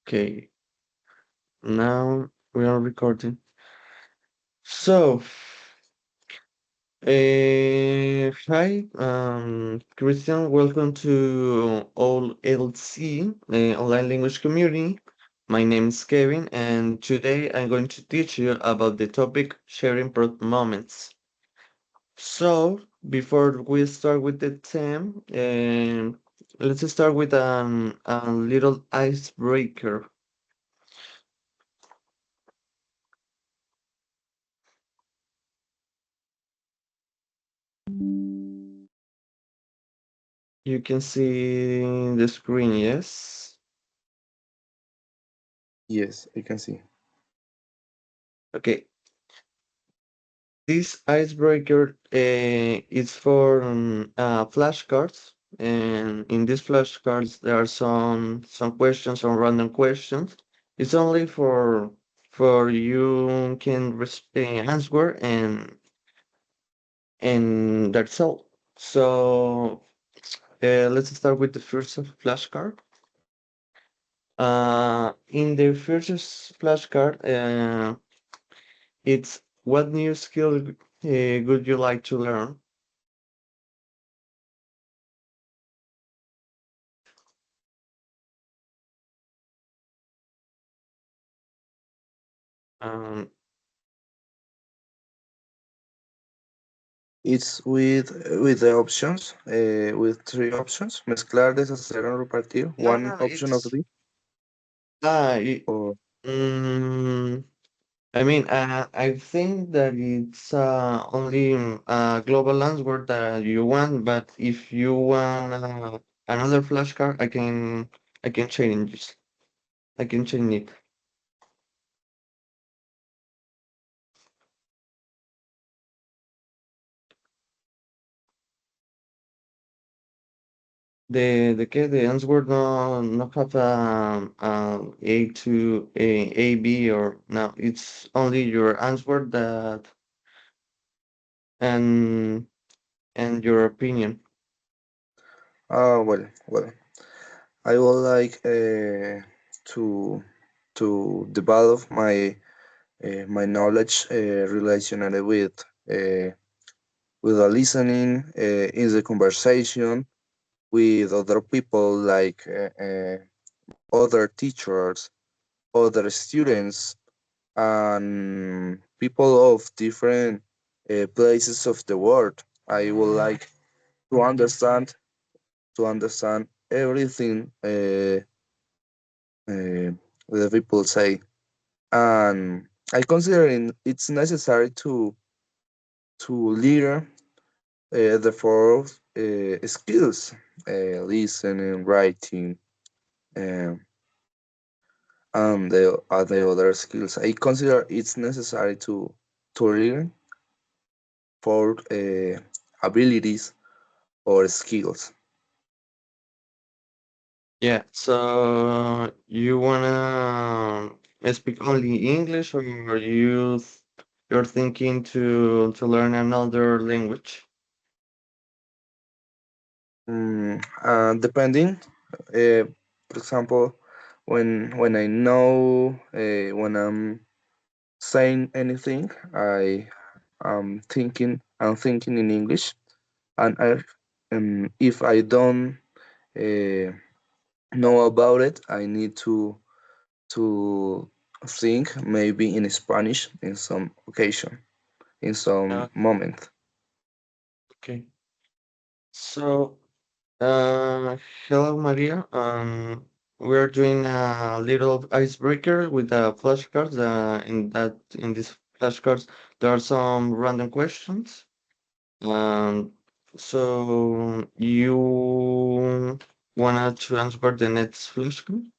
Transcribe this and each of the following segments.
Okay, now we are recording. So, hi, Christian. Welcome to OLC, Online Language Community. My name is Kevin, and today I'm going to teach you about the topic sharing moments. So, before we start with the theme, let's start with a little icebreaker. You can see the screen, yes? Yes, I can see. Okay, this icebreaker is for flashcards, and in these flashcards there are some questions, some random questions. It's only for you can answer and that's all. So let's start with the first flashcard. In the first flashcard, it's what new skill would you like to learn? Um, It's with the options, with three options. Mezclar, deshacer, and repartir. no, One no, option of it's the ah, it, or mm, I mean, I think that it's only a global answer that you want, but if you want another flashcard, I can change it. I can change it. The answer no have A to A B or no. It's only your answer that and and your opinion. well. I would like to develop my knowledge related uh, with the listening in the conversation with other people like other teachers, other students, and people of different places of the world. I would like to understand everything the people say, and I consider it's necessary to learn the four skills: listening, writing, um, and the other skills. I consider it's necessary to learn for abilities or skills. Yeah. So you wanna speak only English, or you're thinking to learn another language? Depending, for example, when I know when I'm saying anything, I'm thinking in English, and if I don't uh, know about it, I need to think maybe in Spanish in some occasion, in some moment. Okay. So, hello, Maria. We're doing a little icebreaker with the flashcards. In these flashcards, there are some random questions. Um, so you wanted to answer the next flashcard?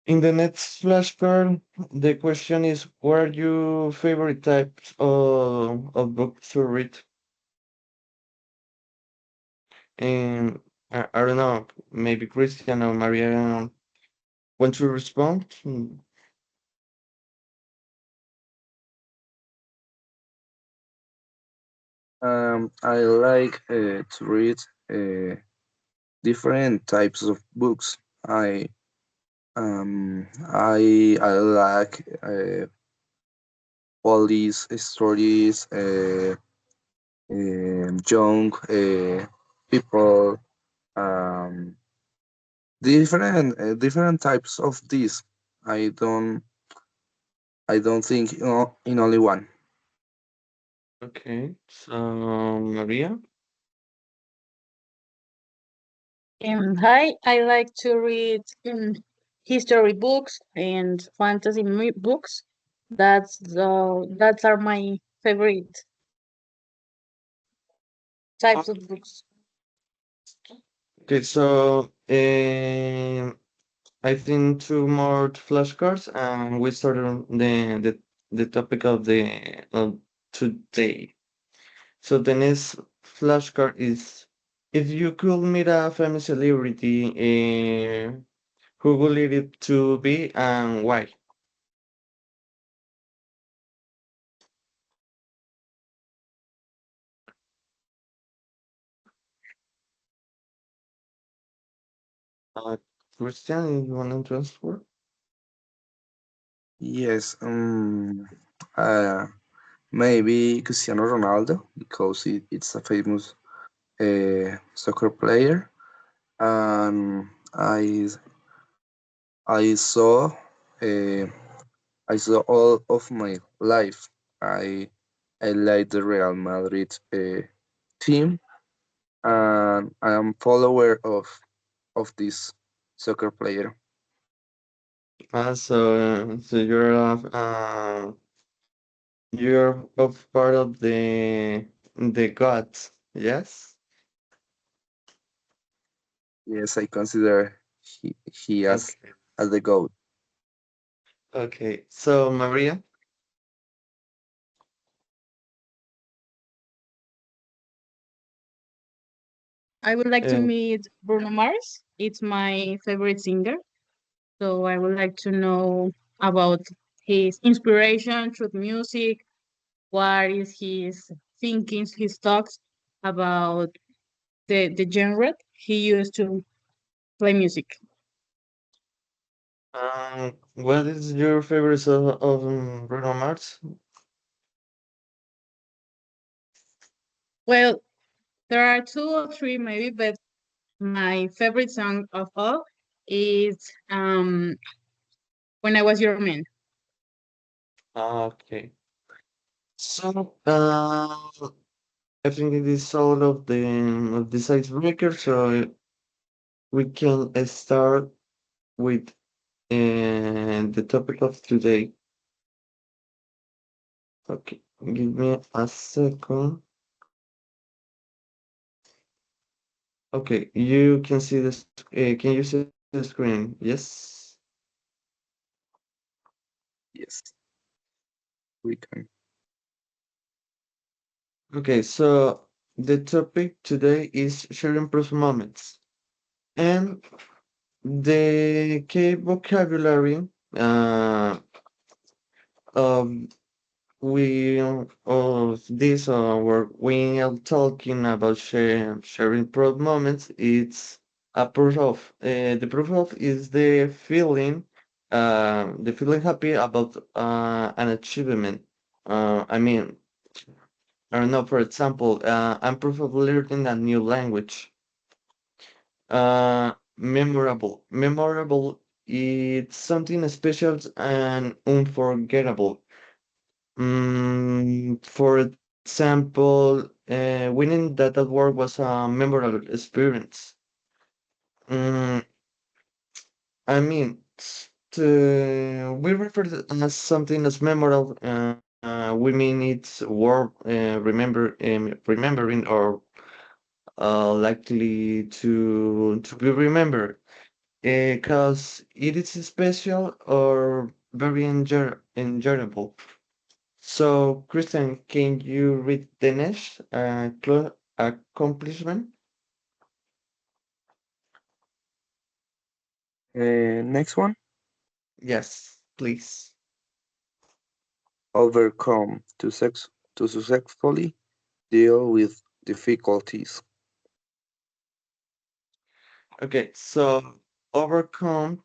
In the next flashcard, the question is, what are your favorite types of books to read? And I don't know, maybe Christian or Maria want to respond? I like to read uh, different types of books. I like police stories, young people, um, different types of this. I don't I don't think in only one. Okay, so Maria. Hi, I like to read history books and fantasy books. That are my favorite types of books. Okay, so I think two more flashcards, and we started on the topic of today. So the next flashcard is: if you could meet a famous celebrity, who would it to be and why? Uh, Christian, you want to transfer? Yes, uh, maybe Cristiano Ronaldo because it's a famous soccer player, and I saw uh, I saw all of my life. I like the Real Madrid team, and I am follower of this soccer player. So you're of part of the gods, yes? Yes, I consider he Okay. as the goat. Okay. So Maria, I would like to uh, meet Bruno Mars. It's my favorite singer. So I would like to know about his inspiration through music. What is his thinkings, his thoughts about the genre he used to play music. what is your favorite of Bruno Mars? Well, there are two or three maybe, but my favorite song of all is When I Was Your Man. Okay. So, I think it is all of this icebreaker, so we can start with the topic of today. Okay, give me a second. Okay, you can see this. Can you see the screen? Yes. Yes, we can. Okay, so the topic today is sharing prose moments, and the key vocabulary uh, of we of this where we are talking about sharing proud moments. It's a proof of the proof of is the feeling happy about an achievement. I mean, I don't know. For example, I'm proof of learning a new language. Memorable. It's something special and unforgettable. For example, winning that award was a memorable experience. Mm, I mean, we refer to it as something as memorable. We mean it's worth remembering or likely to be remembered because it is special or very enjoyable. So, Christian, can you read the next accomplishment? Next one, Yes, please. overcome to successfully. deal with difficulties. Okay, so overcome.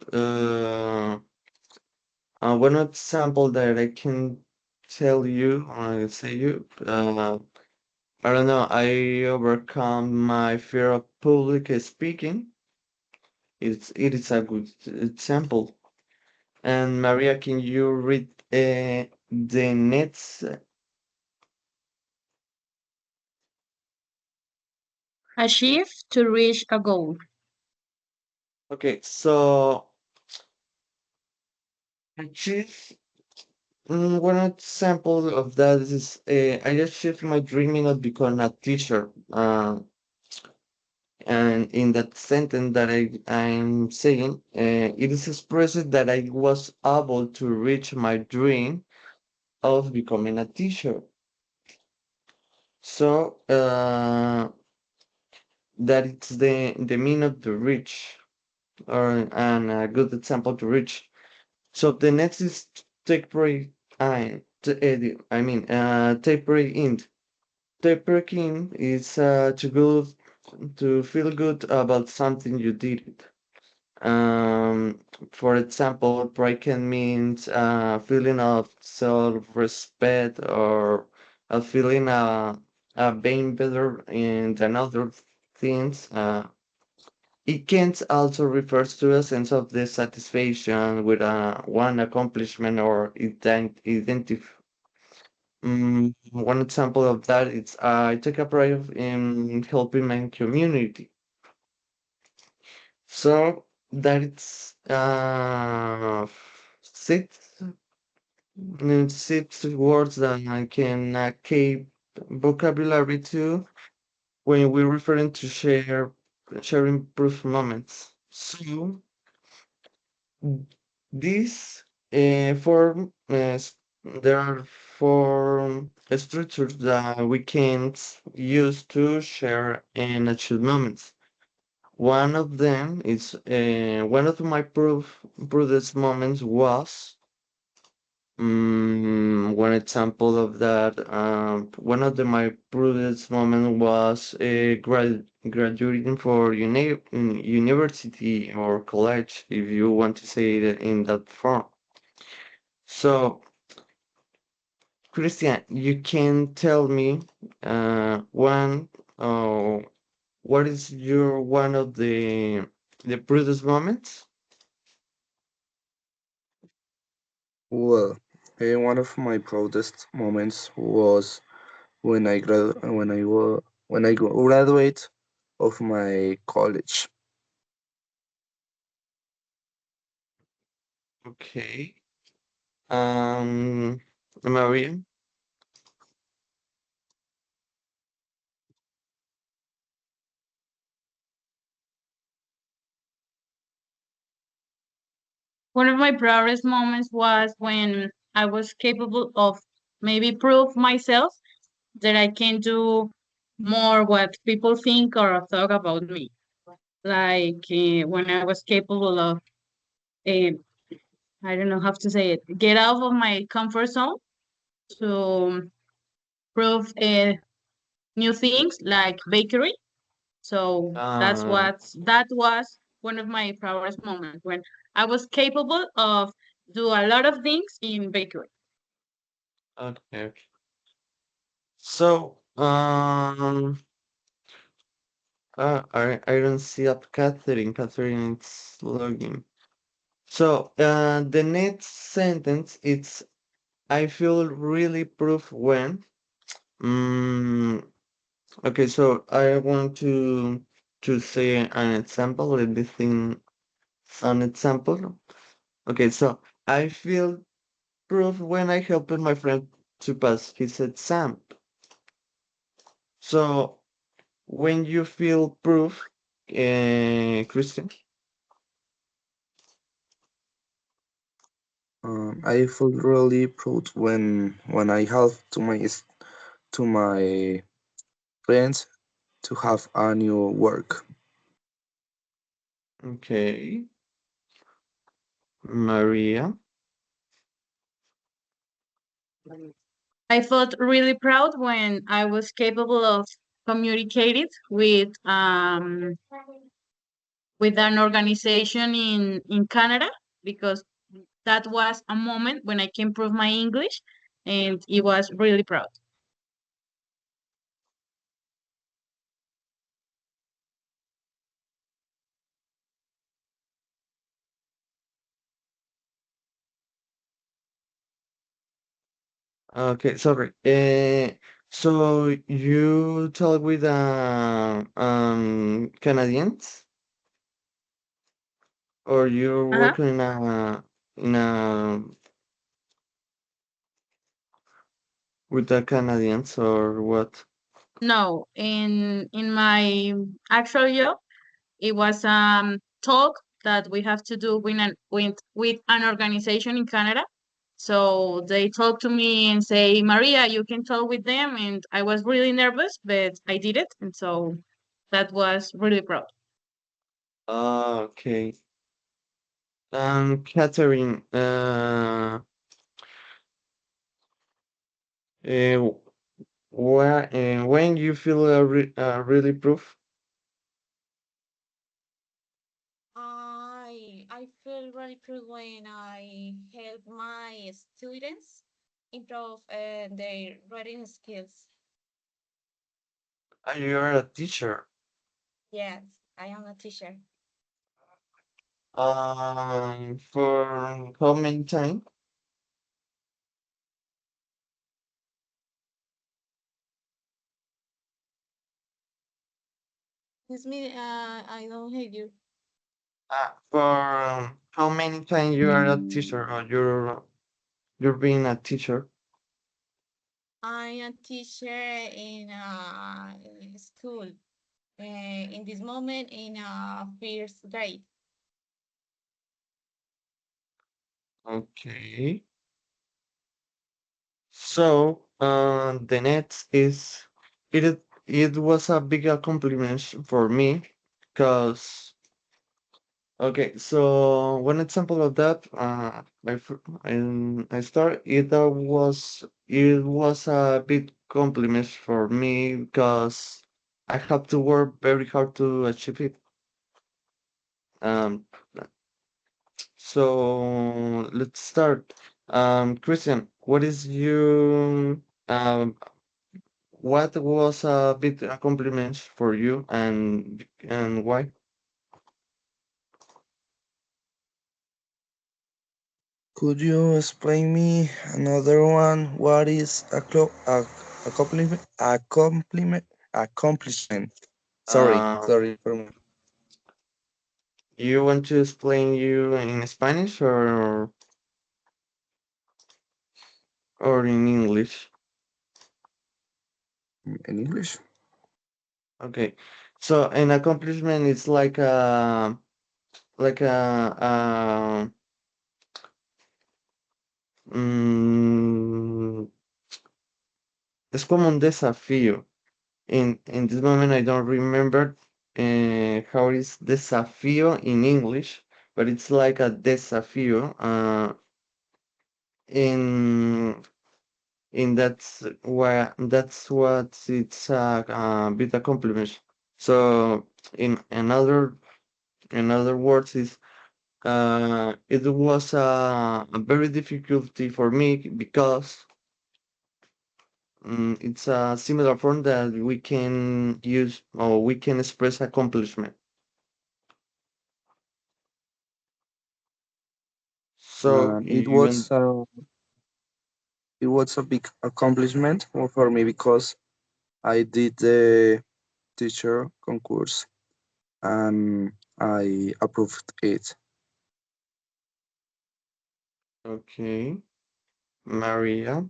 One example that I can tell you, I say you. I don't know. I overcome my fear of public speaking. It is a good example. And Maria, can you read the next? Achieve to reach a goal. Okay, so achieve. One example of that is I achieved my dreaming of becoming a teacher. And in that sentence that I'm saying, it is expressed that I was able to reach my dream of becoming a teacher. So that it's the mean of the reach, or and a good example to reach. So the next is temporary temporary int. Temporary is to feel good about something you did. Um, for example, pride can mean a feeling of self-respect or a feeling being better than other things. It can also refers to a sense of dissatisfaction with one accomplishment or identify. One example of that is I take a pride in helping my community. So that it's six words that I can keep vocabulary to when we're referring to sharing proof moments. So this form there are four structures that we can use to share and achieve moments. One of them is one of my proudest moments was one example of that. One of my proudest moments was graduating for university or college, if you want to say it in that form. So, Christian, you can tell me one. Uh, what is your one of the proudest moments? Well, one of my proudest moments was when I graduate of my college. Okay. Um, Maria. One of my proudest moments was when I was capable of maybe prove myself that I can do more what people think or talk about me. Like when I was capable of, uh, I don't know how to say it, get out of my comfort zone to prove new things like bakery. So Uh, that was one of my proudest moments when I was capable of do a lot of things in bakery. okay. Okay. So, I don't see up Catherine. Catherine is logging. So, the next sentence it's I feel really proof when. Mm, okay, so I want to say an example. Let me think an example. Okay, so I feel proof when I helped my friend to pass his exam. So when you feel proof, Christian. I feel really proud when I help to my friends to have a new work. Okay, Maria. I felt really proud when I was capable of communicating with an organization in Canada, because that was a moment when I can prove my English, and it was really proud. Okay, sorry. So you talk with Canadians, or you're Uh-huh. working in a with the Canadians, or what? No, in my actual job, it was talk that we have to do with an organization in Canada. So they talked to me and say, Maria, you can talk with them, and I was really nervous, but I did it, and so that was really proud. Okay. Catherine, uh, when you feel really proof, I feel really proud when I help my students improve their writing skills. you're a teacher. Yes, I am a teacher. For how many time? Excuse me, I don't hear you. For how many time you are a teacher, or you're being a teacher? I am a teacher in a school. In this moment, in a first grade. Okay. So, the next is it was a big accomplishment for me, because okay, so one example of that, I start it was a big compliment for me, because I have to work very hard to achieve it. Um, so let's start. Christian, what was a big accomplishment for you, and why? Could you explain me another one? What is accomplishment? Sorry, Uh, sorry for me. you want to explain you in Spanish, or in English? In English. Okay. So an accomplishment is like a mm, es como un desafío. In this moment, I don't remember how is desafío in English, but it's like a desafío. In that's what it's a bit a compliment. So in other words, it was a very difficulty for me, because it's a similar form that we can use, or we can express accomplishment. So And even it was a big accomplishment for me because I did the teacher concourse and I approved it. okay, Maria.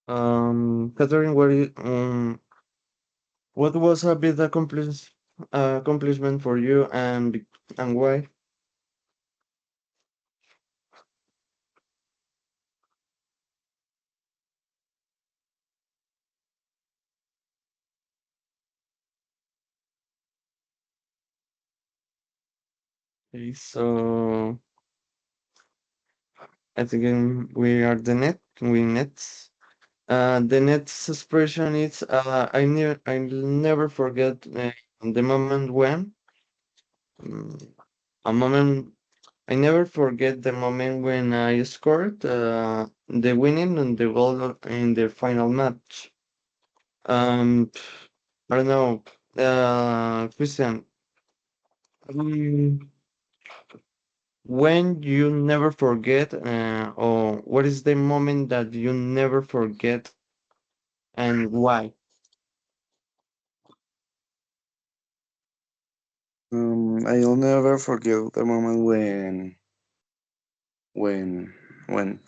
Catherine, what was a big accomplishment for you, and why? Okay, so I think we are the net. We next. The next expression is I'll never forget the moment when mm, a moment I never forget the moment when I scored the winning and the goal in the final match. Um, I don't know, Christian. Um, when you never forget, or what is the moment that you never forget and why? I'll never forget the moment when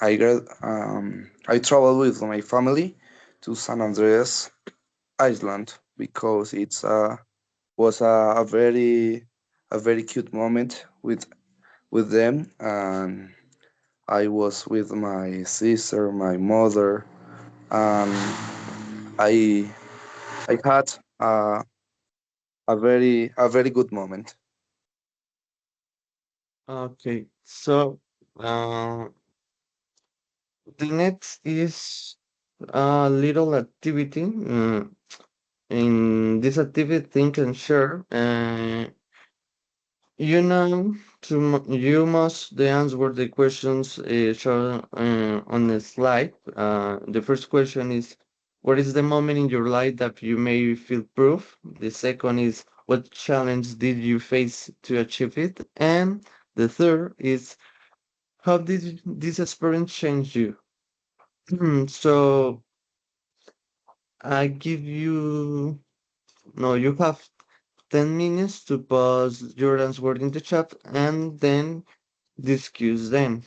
I traveled with my family to San Andreas Island because was a very cute moment with them, and I was with my sister, my mother, and I I had a very good moment. Okay, so uh, the next is a little activity. In this activity, think and share. You know, you must the answer the questions shown on the slide. The first question is, what is the moment in your life that you may feel proof? The second is, what challenge did you face to achieve it? And the third is, how did this experience change you? So I give you, no, you have 10 minutes to pause your answer in the chat and then discuss them.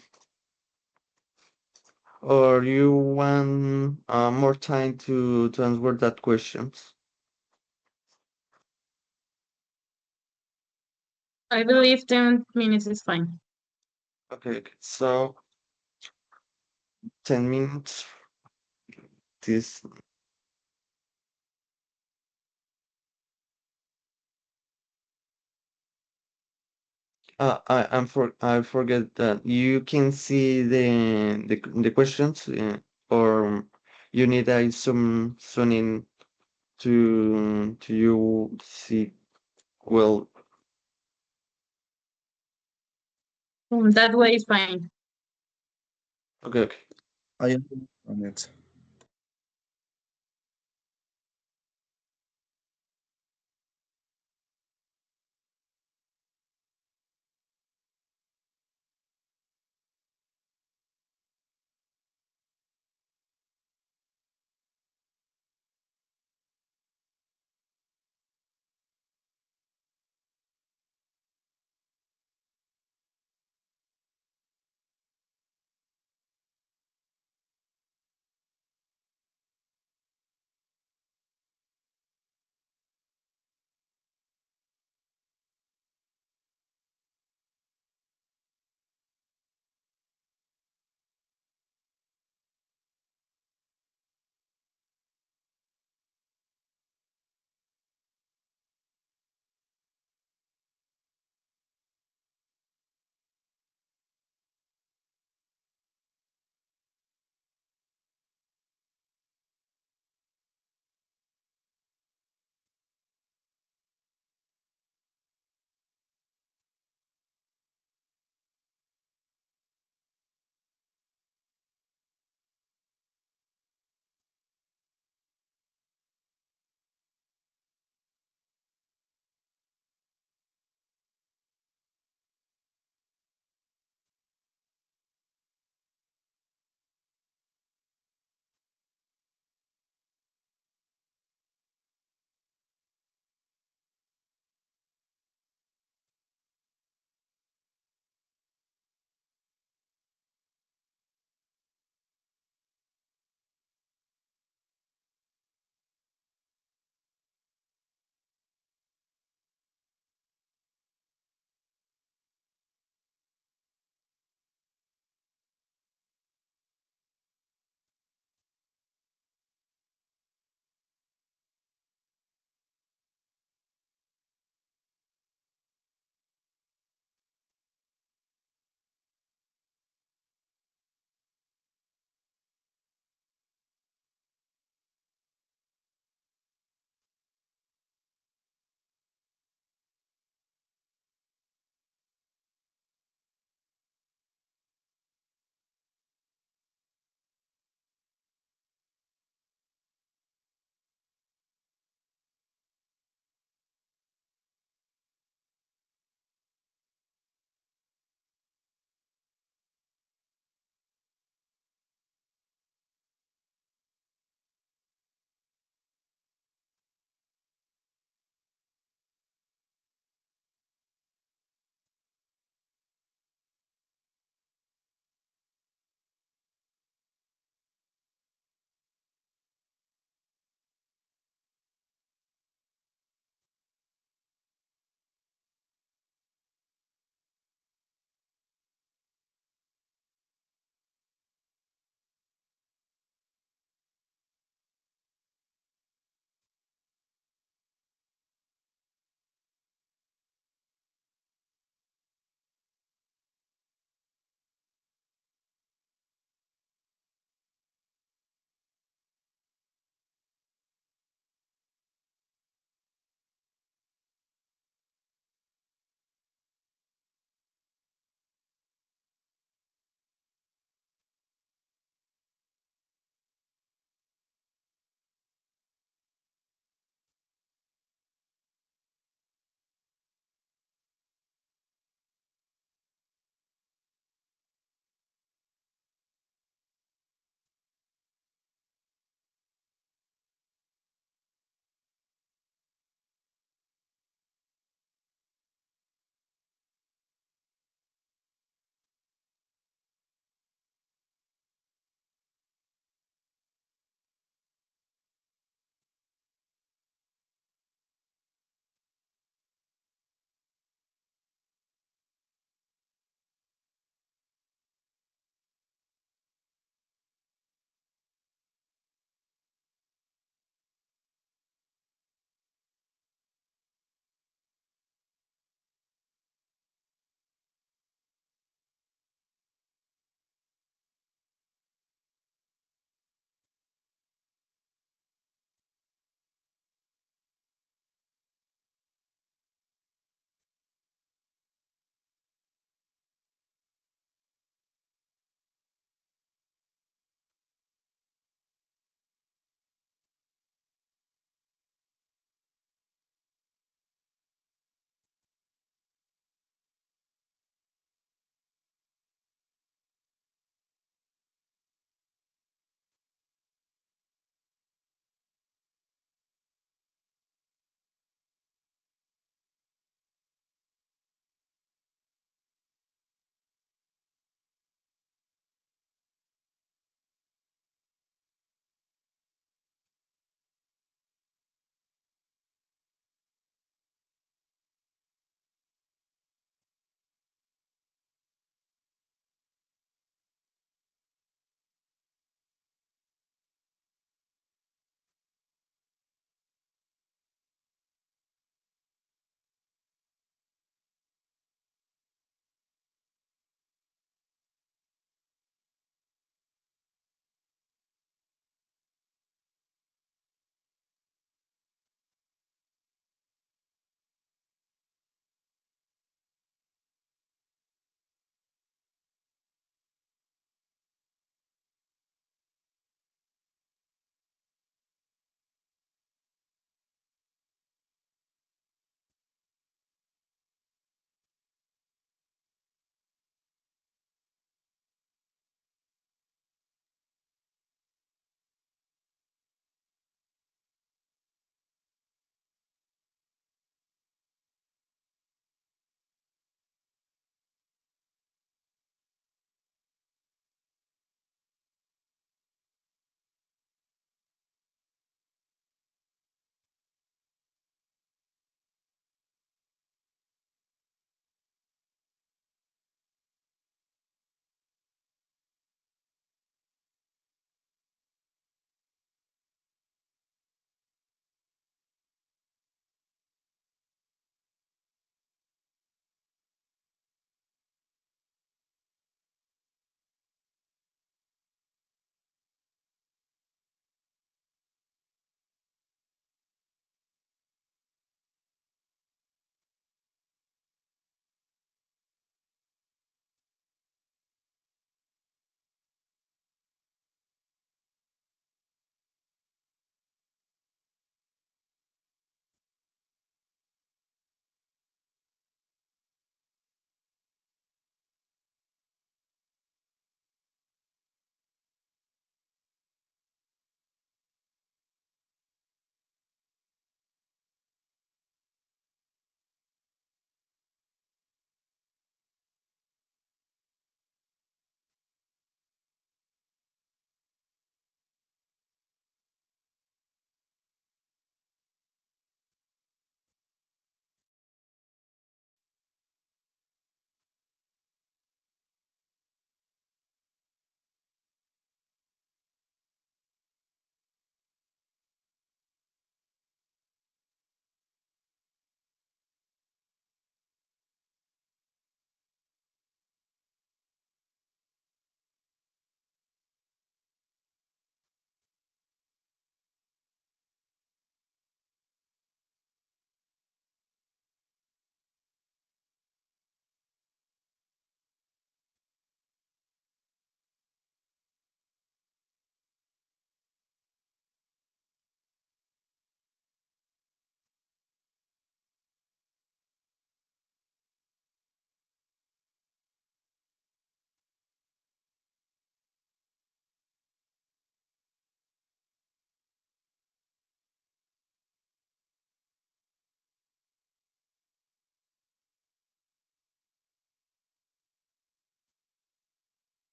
Or you want more time to answer that questions? I believe 10 minutes is fine. Okay, okay. So 10 minutes. This I forget that you can see the questions or you need a zoom in to you see well. That way is fine. Okay, okay. I am on it.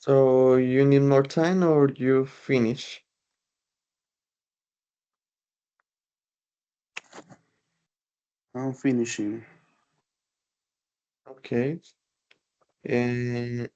So you need more time or you finish? I'm finishing. Okay. And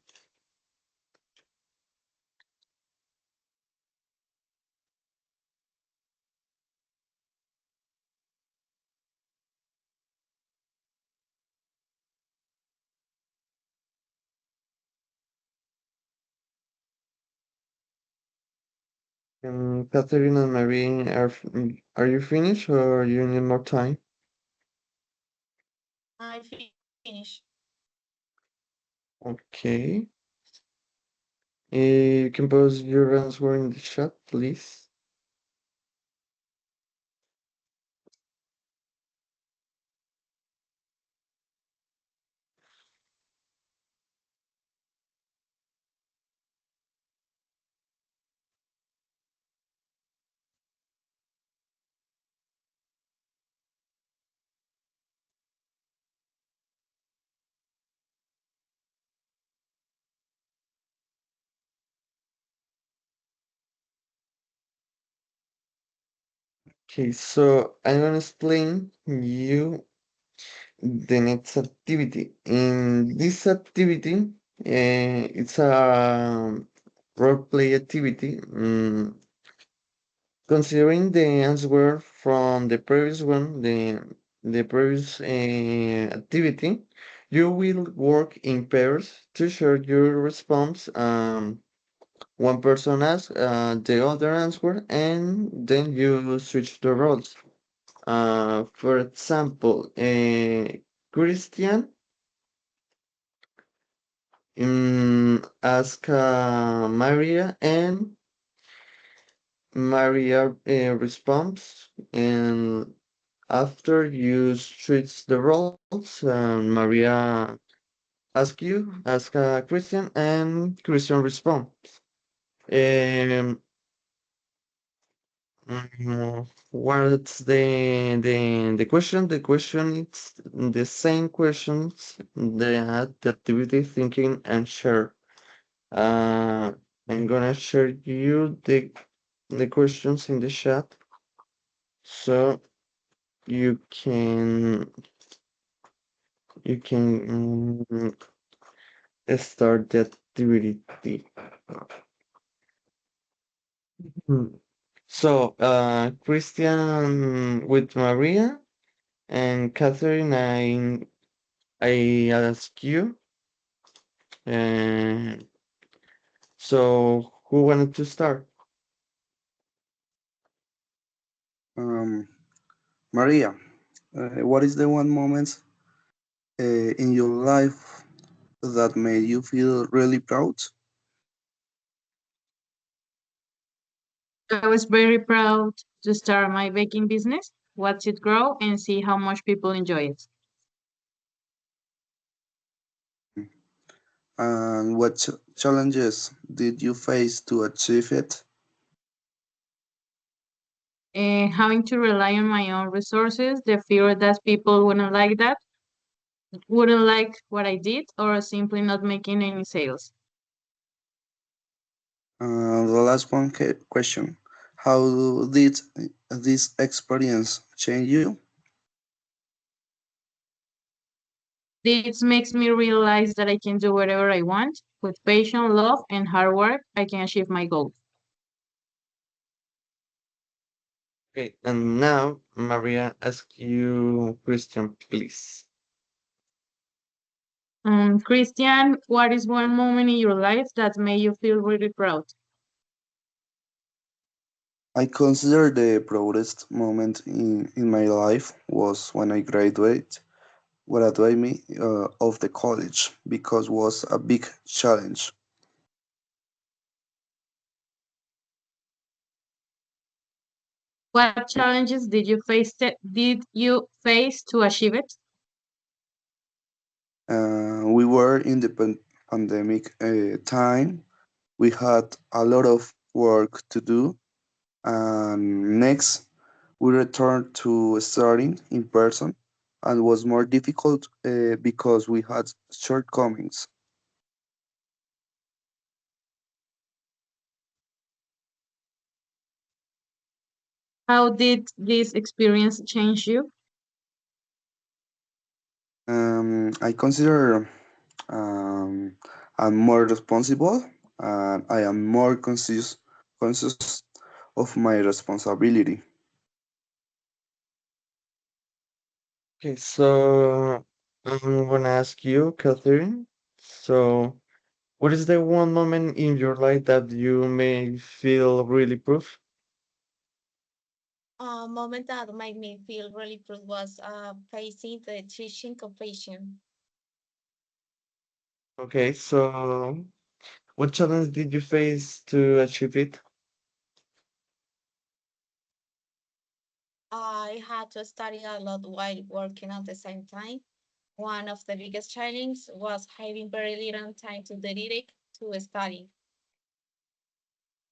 Catherine and Marie, are you finished or you need more time? I finish. Okay. You can post your answer in the chat, please. Okay, so I'm gonna explain you the next activity. In this activity, it's a role play activity. Considering the answer from the previous one, the previous activity, you will work in pairs to share your response. One person asks the other answer, and then you switch the roles. For example, Christian ask Maria, and Maria responds, and after you switch the roles, Maria ask Christian, and Christian responds. Um, what's the question? The question is the same questions that the activity thinking and share. Uh, I'm gonna share you the questions in the chat so you can you can start the activity. Hmm. So, Christian with Maria and Catherine, I ask you, and so who wanted to start? Um, Maria, what is the one moment in your life that made you feel really proud? I was very proud to start my baking business, watch it grow, and see how much people enjoy it. And what challenges did you face to achieve it? And having to rely on my own resources, the fear that people wouldn't like what I did, or simply not making any sales. The last one question. How did this experience change you? This makes me realize that I can do whatever I want. With patience, love, and hard work, I can achieve my goals. Okay, and now Maria ask you, Christian, please. Christian, what is one moment in your life that made you feel really proud? I consider the proudest moment in my life was when I graduated me of the college because was a big challenge. What challenges did you face to achieve it? We were in the pandemic time. We had a lot of work to do, and next we returned to studying in person, and was more difficult because we had shortcomings. How did this experience change you? I consider um, I'm more responsible and I am more conscious of my responsibility. Okay, so I'm gonna ask you, Catherine. So, what is the one moment in your life that you may feel really proof? A moment that made me feel really proud was facing the teaching completion. Okay, so what challenge did you face to achieve it? I had to study a lot while working at the same time. One of the biggest challenges was having very little time to dedicate to study.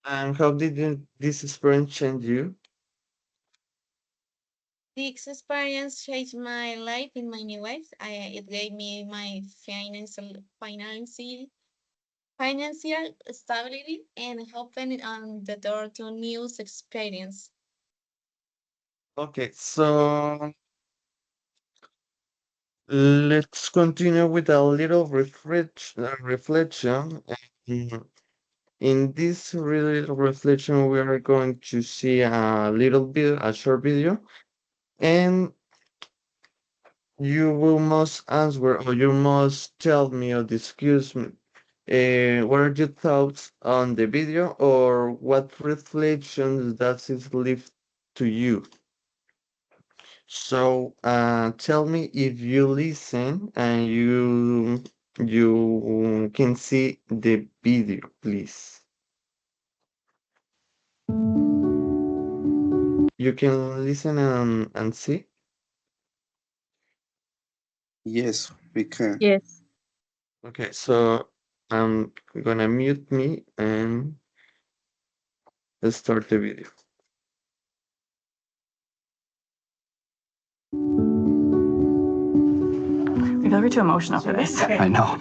And how did this experience change you? This experience changed my life in many ways. It gave me my financial stability and opened the door to new experience. Okay, so let's continue with a little reflection. And in this little reflection, we are going to see a short video, and you will must answer or you must tell me or excuse me. What are your thoughts on the video or what reflections does it leave to you? So tell me if you listen and you can see the video, please. You can listen and see. Yes, we can. Yes. Okay, so I'm gonna mute me and start the video. I feel we're too emotional for this. I know.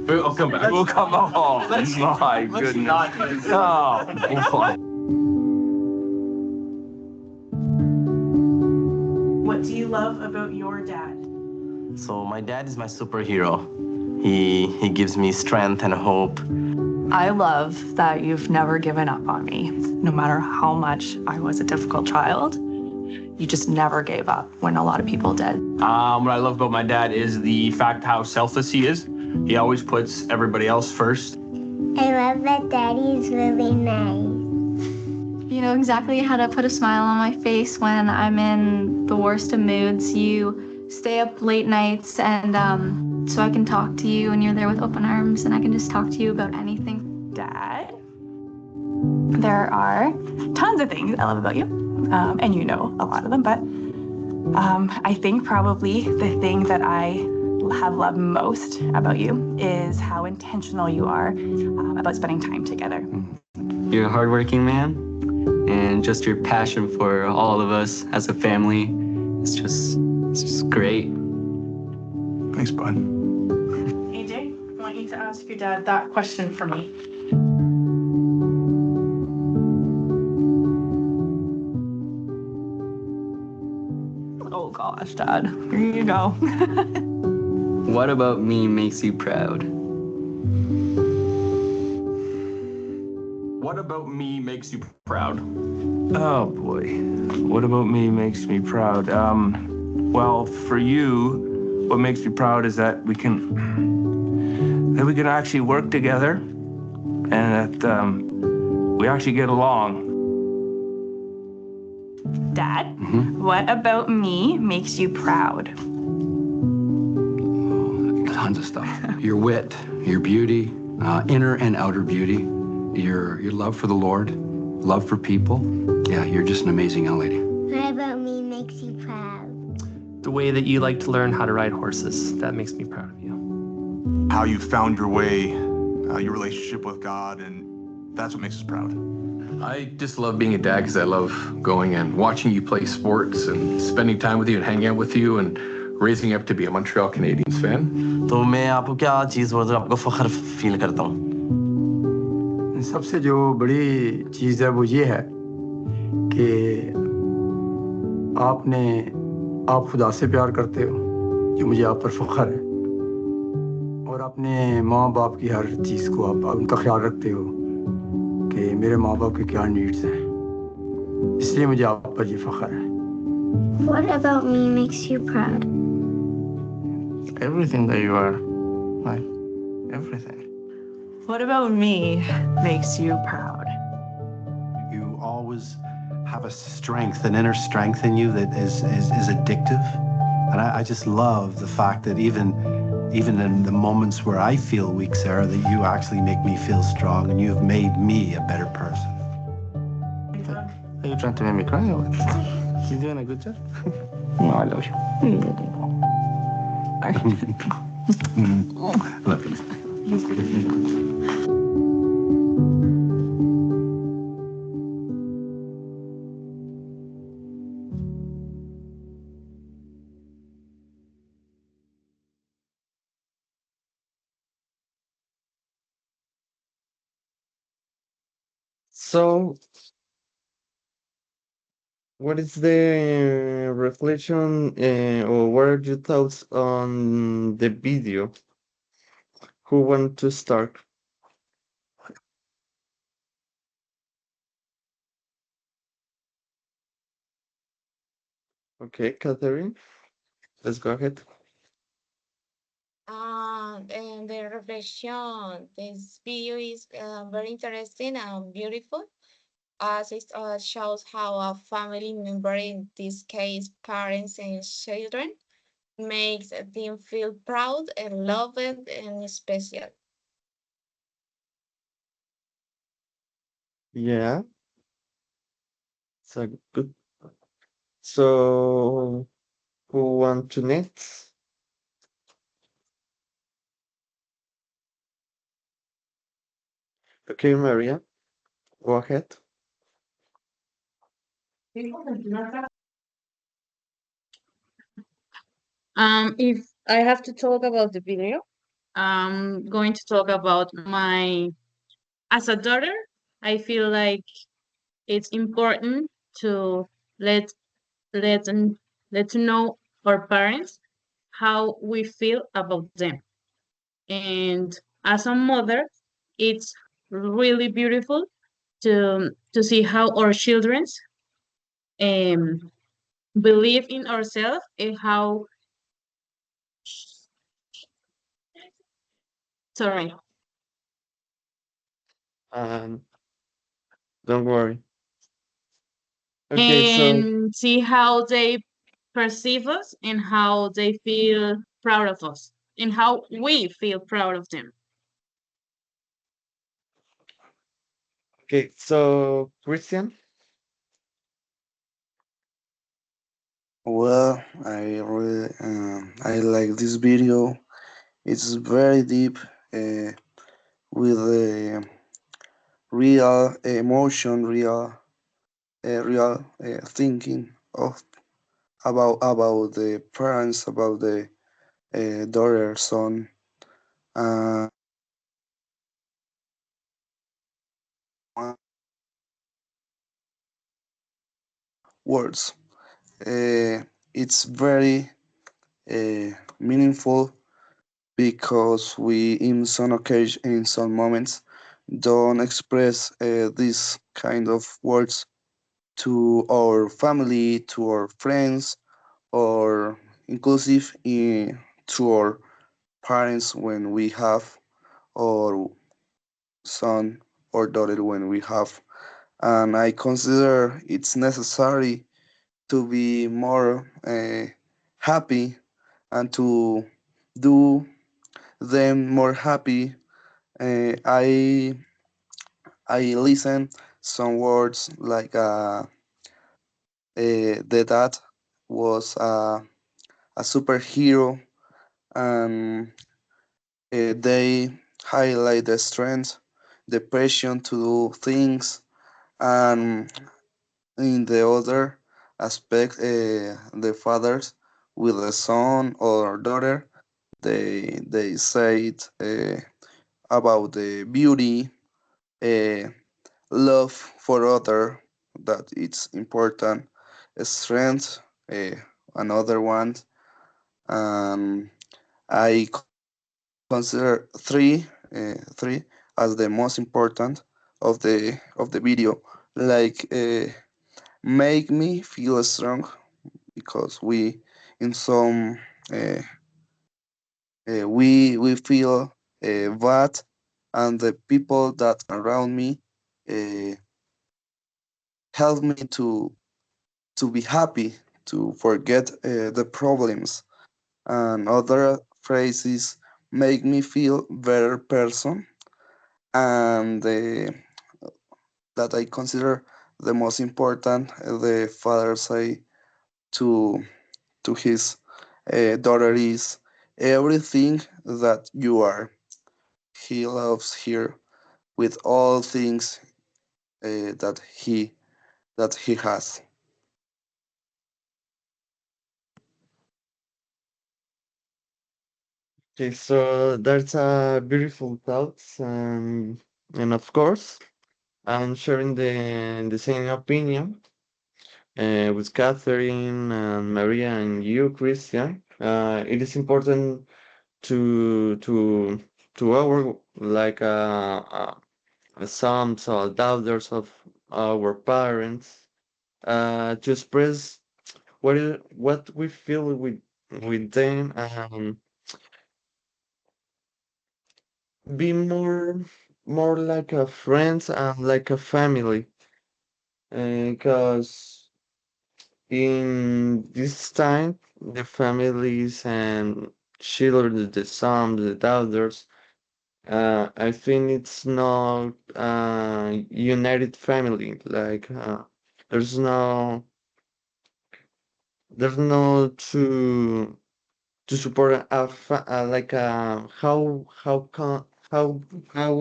We'll come back. We'll come home. My goodness. Oh, boy. What do you love about your dad? So my dad is my superhero. He gives me strength and hope. I love that you've never given up on me. No matter how much I was a difficult child, you just never gave up when a lot of people did. What I love about my dad is the fact how selfless he is. He always puts everybody else first. I love that Daddy's really nice. You know exactly how to put a smile on my face when I'm in the worst of moods. You stay up late nights and so I can talk to you and you're there with open arms and I can just talk to you about anything. Dad, there are tons of things I love about you, and you know a lot of them, but I think probably the thing that I have loved most about you is how intentional you are about spending time together. You're a hardworking man, and just your passion for all of us as a family is just great. Thanks, bud. AJ, I want you to ask your dad that question for me. Oh gosh, Dad. Here you go. What about me makes you proud? What about me makes you proud? Oh boy. What about me makes me proud? Well, for you, what makes me proud is that we can actually work together and that we actually get along. Dad, what about me makes you proud? Tons of stuff. Your wit, your beauty, inner and outer beauty, your love for the Lord, love for people. Yeah, you're just an amazing young lady. What about me makes you proud? The way that you like to learn how to ride horses, that makes me proud of you. How you found your way, your relationship with God, and that's what makes us proud. I just love being a dad because I love going and watching you play sports and spending time with you and hanging out with you and raising up to be a Montreal Canadiens fan. तो मैं आपको क्या चीज़ बोल रहा हूँ आपको फख्र feel करता हूँ. सबसे जो बड़ी चीज़ है वो ये है कि आप खुदा से प्यार करते हो, जो मुझे आप पर फ़ख्र है, और अपने माँ बाप की हर चीज़ को आप उनका ख्याल रखते हो कि मेरे माँ बाप की क्या नीड्स हैं, इसलिए मुझे आप पर ये फ़ख्र है. What about me makes you proud? Everything that you are. Like, everything. What about me makes you proud? You always have a strength, an inner strength in you that is addictive. And I just love the fact that even in the moments where I feel weak, Sarah, that you actually make me feel strong and you've made me a better person. Are you trying to make me cry or what? You doing a good job? No, I love you. Love you. So, what is the reflection or what are your thoughts on the video? Who want to start? Okay, Catherine, let's go ahead. And the reflection, this video is very interesting and beautiful as it shows how a family member, in this case parents and children, makes them feel proud and loved and special. Yeah, so good. So, who want to next? Okay, Maria, go ahead. If I have to talk about the video, I'm going to talk about my as a daughter. I feel like it's important to let let them let to know our parents how we feel about them. And as a mother, it's really beautiful to see how our children um believe in ourselves and how sorry Um, don't worry. Okay, so and see how they perceive us and how they feel proud of us and how we feel proud of them. Christian. Well, I like this video. It's very deep, with a real emotion, real thinking of about the parents, about the daughter, son, uh, words. It's very meaningful because we, in some occasion, in some moments, don't express these kind of words to our family, to our friends, or inclusive to our parents when we have, or son or daughter when we have. And I consider it's necessary to be more happy and to do them more happy. I listen some words like the dad was a superhero, and they highlight the strength, the passion to do things, and in the other aspect, the fathers with a son or daughter, they say it about the beauty uh, love for other, that it's important, strength, uh, another one, and I consider three as the most important of the video, like make me feel strong, because we in some we feel bad, and the people that around me uh, help me to be happy, to forget the problems. And other phrases make me feel better person, and that I consider the most important, the father say to his daughter is everything that you are. He loves her with all things that he has. Okay, so that's a beautiful thoughts, and of course, I'm sharing the same opinion with Catherine and Maria and you, Christian. It is important to to our like sons or daughters of our parents to express what we feel with them and be more like a friends and like a family because in this time the families and children, the sons, the daughters, I think it's not united family. Like there's no to support like how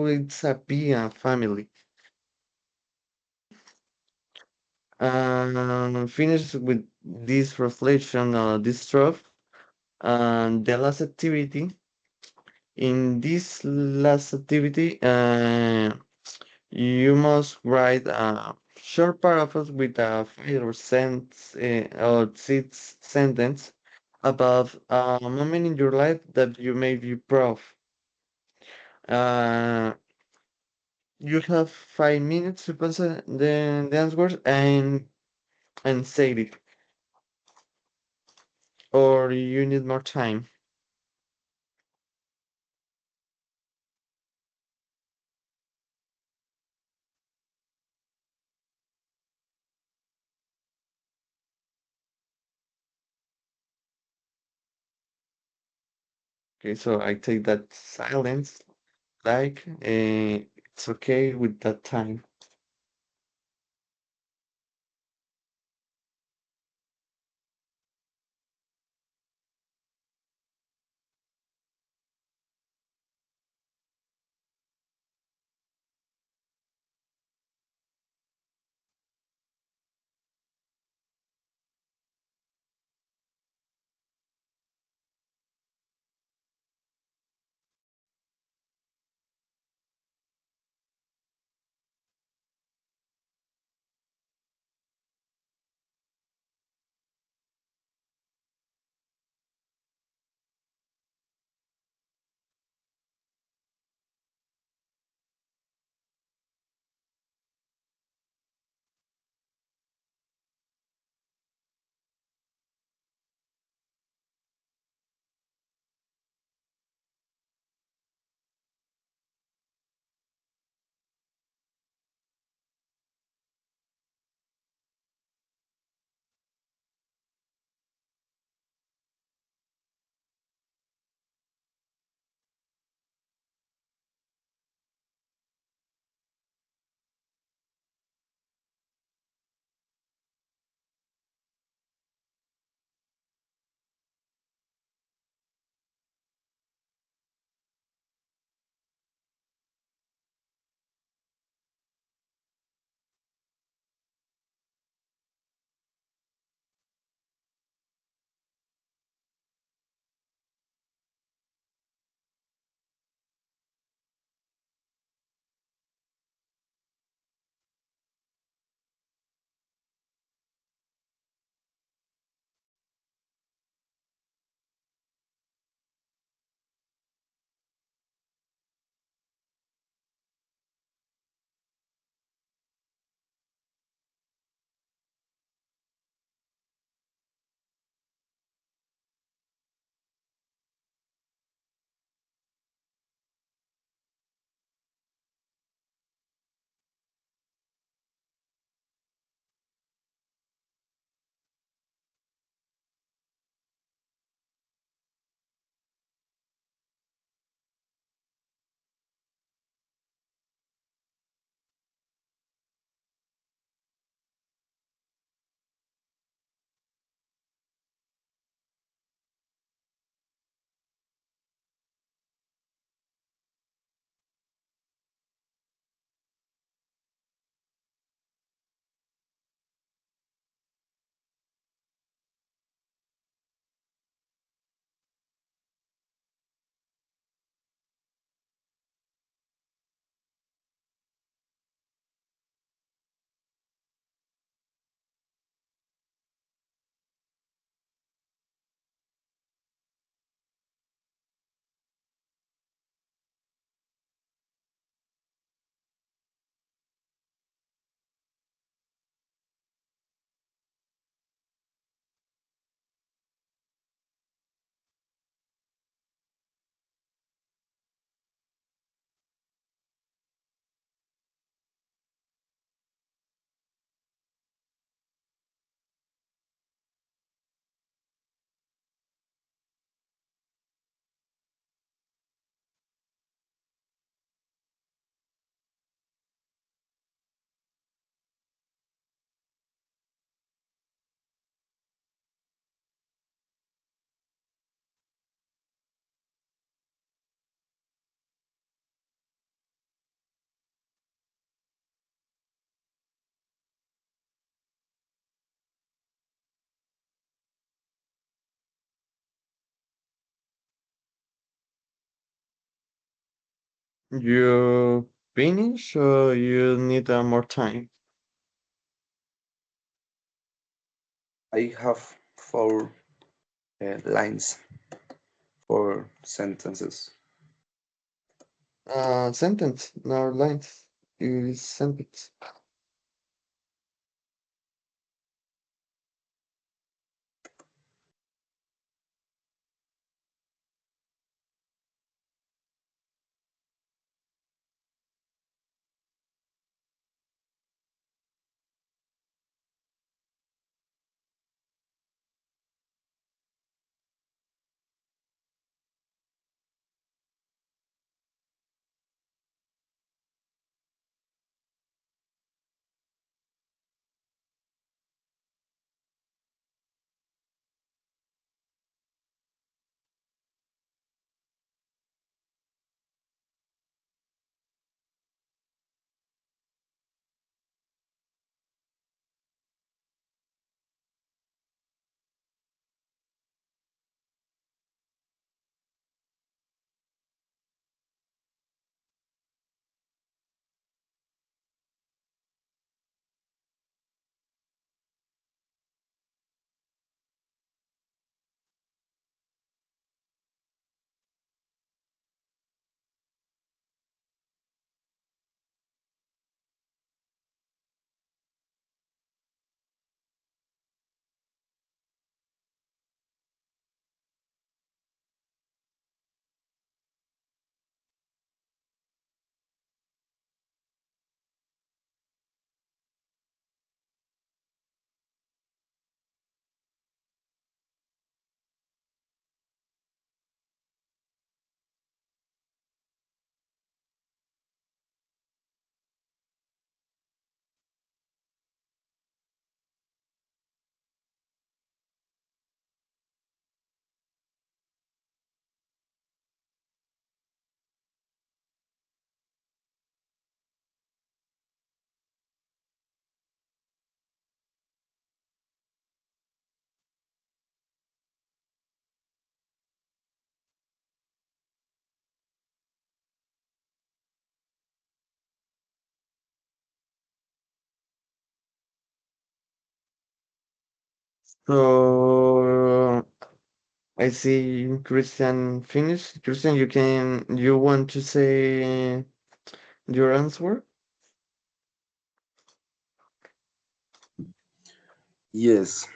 it's a be a family. Finish with this reflection, this stuff, and the last activity. In this last activity, you must write a short paragraph with a 5 or or 6 sentence about a moment in your life that you made you proud. Uh, you have 5 minutes to answer the answers and say it, or you need more time. Okay, so I take that silence like it's okay with that time. You finish or you need more time? I have four lines, four sentences. Sentence, no lines. Is sentence. So I see Christian finished. Christian, you want to say your answer? Yes,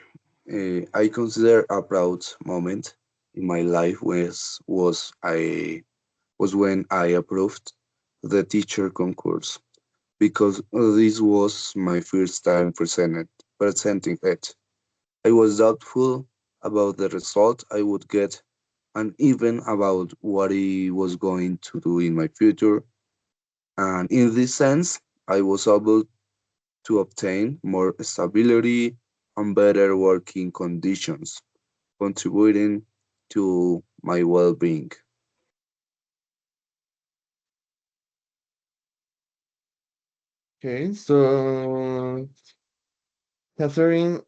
I consider a proud moment in my life was when I approved the teacher concourse because this was my first time presenting it. I was doubtful about the result I would get and even about what I was going to do in my future. And in this sense, I was able to obtain more stability and better working conditions, contributing to my well being. Okay, so Catherine,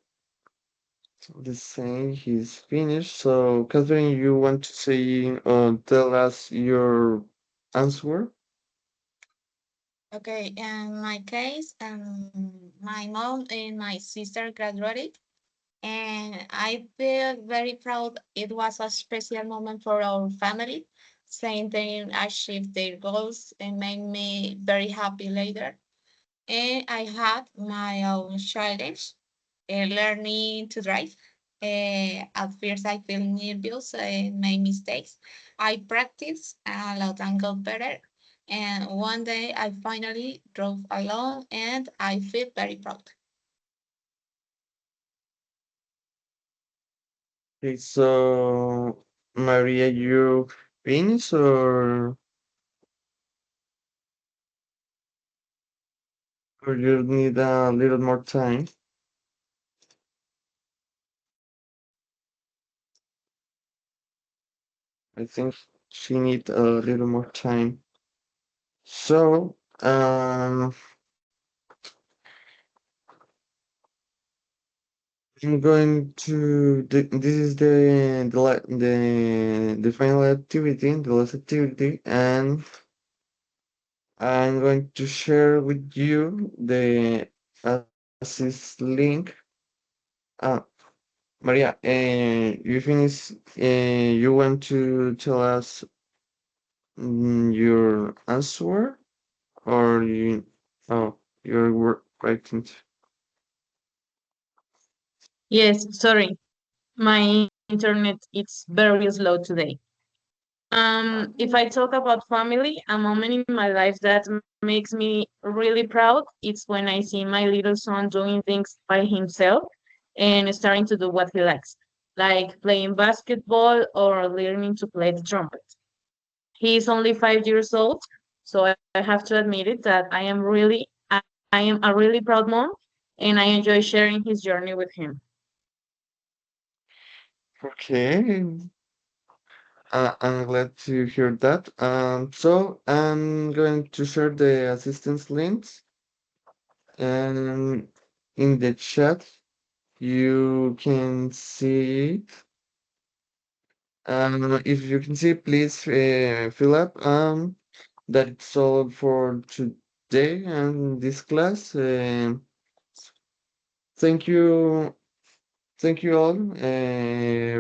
the same, he's finished. So Catherine, you want to say, tell us your answer? Okay, in my case, my mom and my sister graduated, and I feel very proud. It was a special moment for our family. Seeing them achieve their goals and made me very happy later. And I had my own challenge, learning to drive. At first, I feel nervous and made mistakes. I practiced a lot and got better. And one day, I finally drove alone, and I feel very proud. Okay, so Maria, you finished or you need a little more time? I think she need a little more time. So, I'm going to this is the final activity, the last activity, and I'm going to share with you the assist link. Ah, Maria, you finish. You want to tell us your answer, or you? Oh, you're writing. Yes, sorry. My internet it's very slow today. If I talk about family, a moment in my life that makes me really proud, it's when I see my little son doing things by himself and starting to do what he likes, like playing basketball or learning to play the trumpet. He's only 5 years old, so I have to admit it that I am a really proud mom, and I enjoy sharing his journey with him. Okay, I'm glad to hear that. So I'm going to share the assistance links, and in the chat you can see. If you can see, please fill up. That's all for today and this class. Thank you, thank you all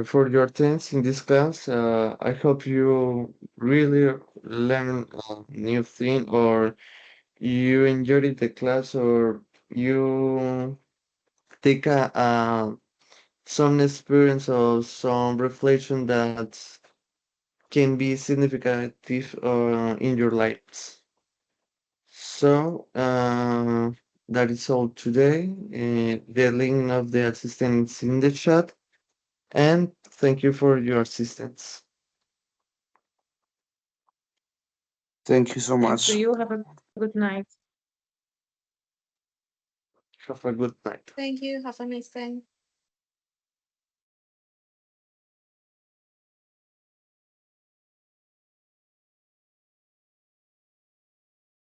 for your attendance in this class. I hope you really learn a new thing, or you enjoyed the class, or you take some experience or some reflection that can be significant in your lives. So that is all today. The link of the assistant is in the chat, and thank you for your assistance. Thank you so Thanks to much. you. Have a good night. Have a good night. Thank you. Have a nice day.